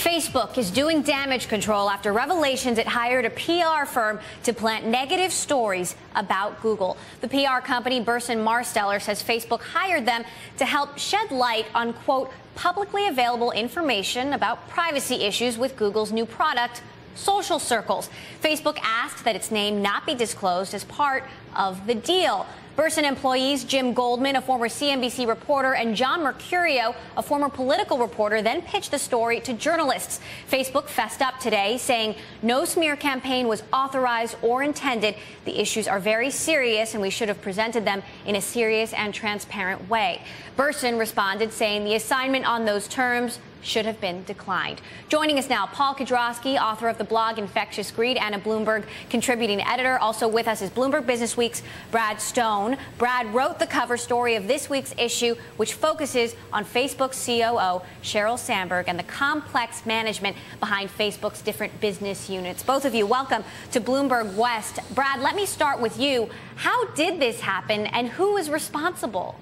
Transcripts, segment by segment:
Facebook is doing damage control after revelations it hired a PR firm to plant negative stories about Google. The PR company Burson Marsteller says Facebook hired them to help shed light on, quote, publicly available information about privacy issues with Google's new product, Social Circles. Facebook asked that its name not be disclosed as part of the deal. Burson employees Jim Goldman, a former CNBC reporter, and John Mercurio, a former political reporter, then pitched the story to journalists. Facebook fessed up today, saying no smear campaign was authorized or intended. The issues are very serious, and we should have presented them in a serious and transparent way. Burson responded, saying the assignment on those terms should have been declined. Joining us now, Paul Kedrosky, author of the blog Infectious Greed and a Bloomberg contributing editor. Also with us is Bloomberg Businessweek's Brad Stone. Brad wrote the cover story of this week's issue, which focuses on Facebook's COO, Cheryl Sandberg, and the complex management behind Facebook's different business units. Both of you, welcome to Bloomberg West. Brad, let me start with you. How did this happen, and who is responsible?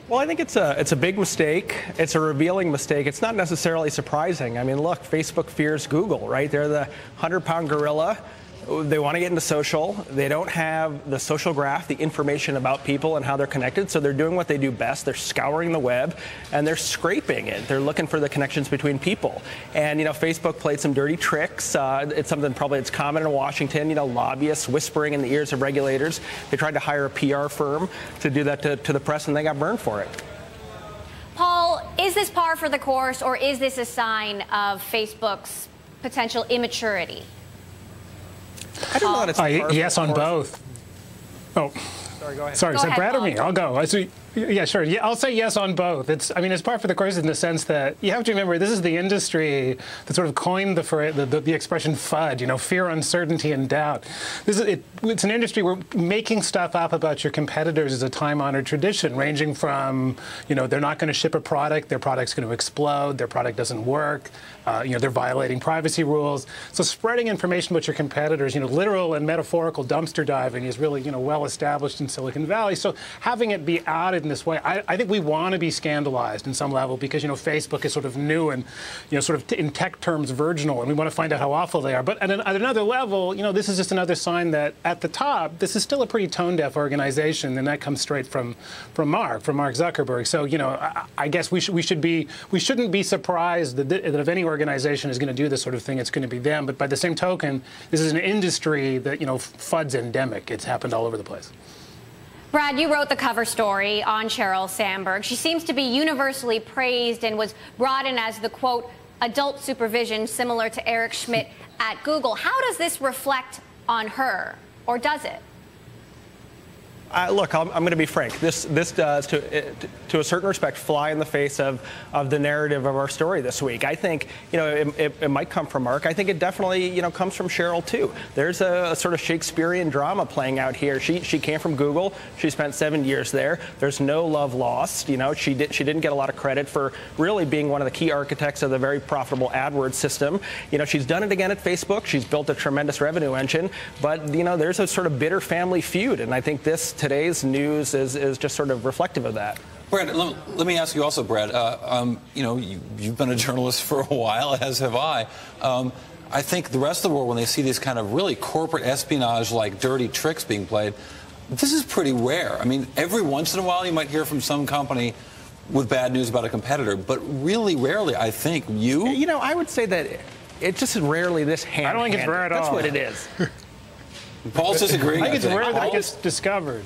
Well, I think it's a big mistake. It's a revealing mistake. It's not necessarily surprising. I mean, look, Facebook fears Google, right? They're the 100-pound gorilla. They want to get into social. They don't have the social graph, the information about people and how they're connected. So they're doing what they do best. They're scouring the web and they're scraping it. They're looking for the connections between people. And, you know, Facebook played some dirty tricks. It's something probably that's common in Washington, you know, lobbyists whispering in the ears of regulators. They tried to hire a PR firm to do that to the press, and they got burned for it. Paul, is this par for the course, or is this a sign of Facebook's potential immaturity? I don't know that it's par for yes, on both. Oh, sorry, go ahead. Sorry, is that Brad or me? Paul. I'll go. Yeah, sure. Yeah, I'll say yes on both. It's par for the course in the sense that you have to remember this is the industry that sort of coined the expression FUD, you know, fear, uncertainty, and doubt. It's an industry where making stuff up about your competitors is a time-honored tradition, ranging from, you know, they're not going to ship a product, their product's going to explode, their product doesn't work, you know, they're violating privacy rules. So spreading information about your competitors, you know, literal and metaphorical dumpster diving is really, you know, well established in Silicon Valley. So having it be outed in this way, I think we want to be scandalized in some level because, you know, Facebook is sort of new and, you know, sort of in tech terms virginal, and we want to find out how awful they are. But at another level, you know, this is just another sign that at the top, this is still a pretty tone-deaf organization, and that comes straight from Mark Zuckerberg. So, you know, I guess we shouldn't be surprised that if any organization is going to do this sort of thing, it's going to be them. But by the same token, this is an industry that, you know, FUD's endemic. It's happened all over the place. Brad, you wrote the cover story on Cheryl Sandberg. She seems to be universally praised and was brought in as the, quote, adult supervision similar to Eric Schmidt at Google. How does this reflect on her, or does it? Look, I'm going to be frank. This does, to a certain respect, fly in the face of the narrative of our story this week. I think, you know, it might come from Mark. I think it definitely, you know, comes from Cheryl too. There's a sort of Shakespearean drama playing out here. She came from Google. She spent 7 years there. There's no love lost. You know, she didn't get a lot of credit for really being one of the key architects of the very profitable AdWords system. You know, she's done it again at Facebook. She's built a tremendous revenue engine. But, you know, there's a sort of bitter family feud, and I think today's news is just sort of reflective of that. Brad, let me ask you also, Brad, you know, you've been a journalist for a while, as have I. I think the rest of the world, when they see these kind of really corporate espionage-like dirty tricks being played, this is pretty rare. I mean, every once in a while you might hear from some company with bad news about a competitor, but really rarely, I think, You know, I would say that it just is rarely this hand. I don't think it's rare at all. That's what it is. Paul's disagreeing. I think it's rare that it gets discovered.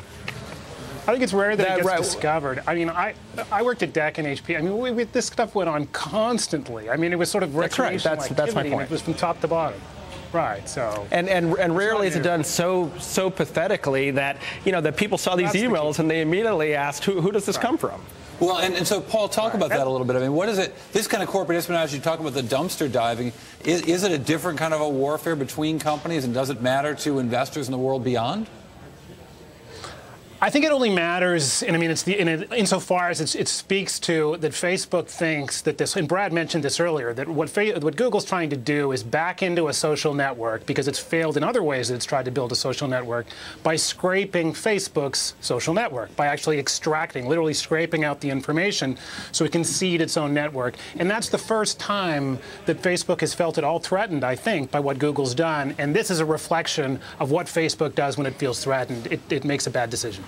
I think it's rare that it gets discovered. I mean, I worked at DEC and HP. I mean, this stuff went on constantly. I mean, it was sort of recreational activity. That's my point. It was from top to bottom. Right. So and rarely is it done so pathetically that, you know, that people saw these emails and they immediately asked, who does this come from? Well, and so, Paul, talk about that a little bit. I mean, what is it, this kind of corporate espionage, you talk about the dumpster diving, is it a different kind of a warfare between companies, and does it matter to investors in the world beyond? I think it only matters, and I mean, insofar as it speaks to that Facebook thinks that this, and Brad mentioned this earlier, that what Google's trying to do is back into a social network, because it's failed in other ways that it's tried to build a social network, by scraping Facebook's social network, by actually extracting, literally scraping out the information so it can seed its own network. And that's the first time that Facebook has felt at all threatened, I think, by what Google's done. And this is a reflection of what Facebook does when it feels threatened. It makes a bad decision.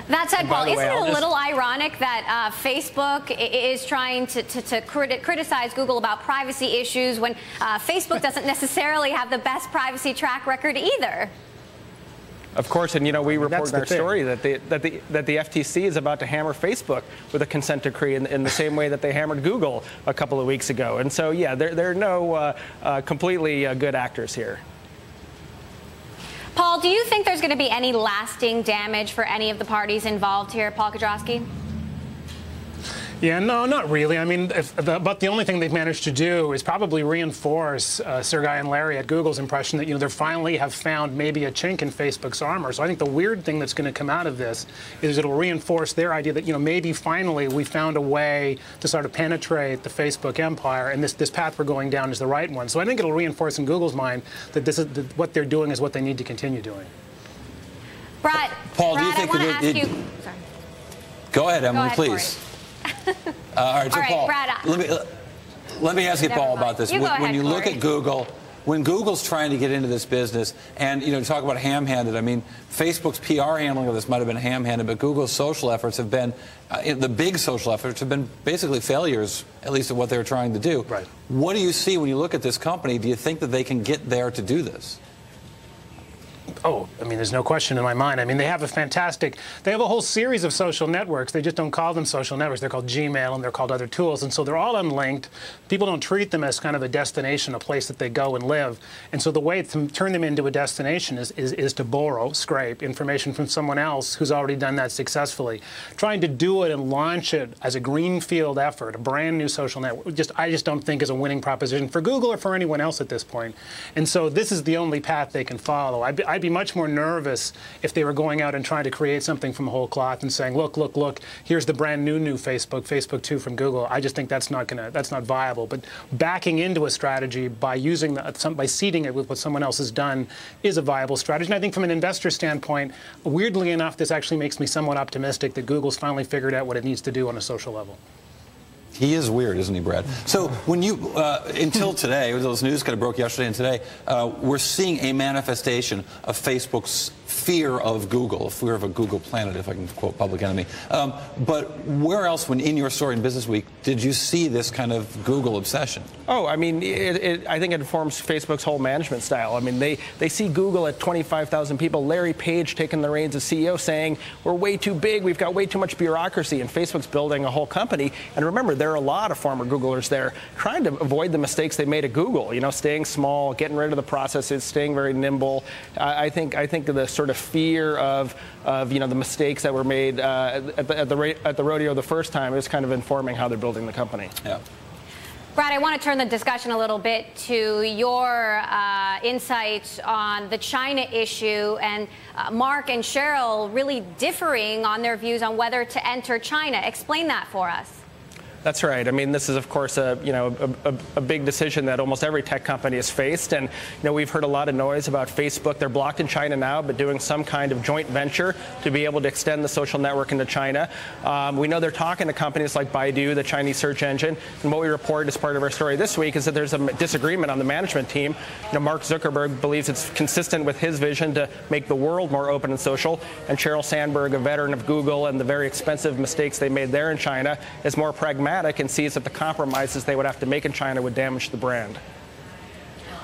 That said, Paul, isn't it a little ironic that Facebook is trying to criticize Google about privacy issues when Facebook doesn't necessarily have the best privacy track record either? Of course, and we report in our story that the FTC is about to hammer Facebook with a consent decree in the same way that they hammered Google a couple of weeks ago. And so, yeah, they're no completely good actors here. Paul, do you think there's going to be any lasting damage for any of the parties involved here, Paul Kedrosky? Yeah, no, not really. I mean, but the only thing they've managed to do is probably reinforce Sergey and Larry at Google's impression that, they finally have found maybe a chink in Facebook's armor. So I think the weird thing that's going to come out of this is it'll reinforce their idea that, maybe finally we found a way to sort of penetrate the Facebook empire, and this path we're going down is the right one. So I think it'll reinforce in Google's mind that this is what they're doing is what they need to continue doing. Brad, Paul, do you think I want to ask you. Sorry. Go ahead, Emily, please. All right, so Paul, Brad, let me ask you, Paul, about this. When you look at Google, when Google's trying to get into this business, and talk about ham-handed, I mean, Facebook's PR handling of this might have been ham-handed, but Google's social efforts have been, the big social efforts have been basically failures, at least at what they're trying to do. Right. What do you see when you look at this company? Do you think that they can get there to do this? Oh, I mean, there's no question in my mind. I mean, they have a whole series of social networks. They just don't call them social networks. They're called Gmail, and they're called other tools. And so they're all unlinked. People don't treat them as kind of a destination, a place that they go and live. And so the way to turn them into a destination is to scrape information from someone else who's already done that successfully. Trying to do it and launch it as a greenfield effort, a brand new social network, I just don't think is a winning proposition for Google or for anyone else at this point. And so this is the only path they can follow. I'd be much more nervous if they were going out and trying to create something from whole cloth and saying, look, here's the brand new Facebook, Facebook 2 from Google. I just think that's not viable. But backing into a strategy by seeding it with what someone else has done is a viable strategy. And I think from an investor standpoint, weirdly enough, this actually makes me somewhat optimistic that Google's finally figured out what it needs to do on a social level. He is weird, isn't he, Brad? So when you, until today, those news kind of broke yesterday and today, we're seeing a manifestation of Facebook's fear of Google, fear of a Google planet, if I can quote Public Enemy. But where else, when in your story in Business Week, did you see this kind of Google obsession? Oh, I mean, I think it informs Facebook's whole management style. I mean, they see Google at 25,000 people. Larry Page taking the reins as CEO saying, we're way too big, we've got way too much bureaucracy, and Facebook's building a whole company. And remember, there are a lot of former Googlers there trying to avoid the mistakes they made at Google, staying small, getting rid of the processes, staying very nimble. I think the sort of fear of the mistakes that were made at the rodeo the first time is kind of informing how they're building the company. Yeah. Brad, I want to turn the discussion a little bit to your insights on the China issue and Mark and Cheryl really differing on their views on whether to enter China. Explain that for us. That's right. I mean, this is, of course, a big decision that almost every tech company has faced. And, we've heard a lot of noise about Facebook. They're blocked in China now, but doing some kind of joint venture to be able to extend the social network into China. We know they're talking to companies like Baidu, the Chinese search engine. And what we report as part of our story this week is that there's a disagreement on the management team. Mark Zuckerberg believes it's consistent with his vision to make the world more open and social. And Cheryl Sandberg, a veteran of Google and the very expensive mistakes they made there in China, is more pragmatic and sees that the compromises they would have to make in China would damage the brand.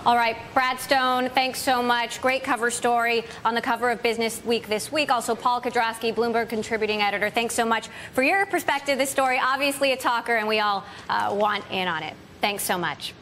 All right, Brad Stone, thanks so much. Great cover story on the cover of Business Week this week. Also, Paul Kedrosky, Bloomberg contributing editor. Thanks so much for your perspective. This story, obviously a talker, and we all want in on it. Thanks so much.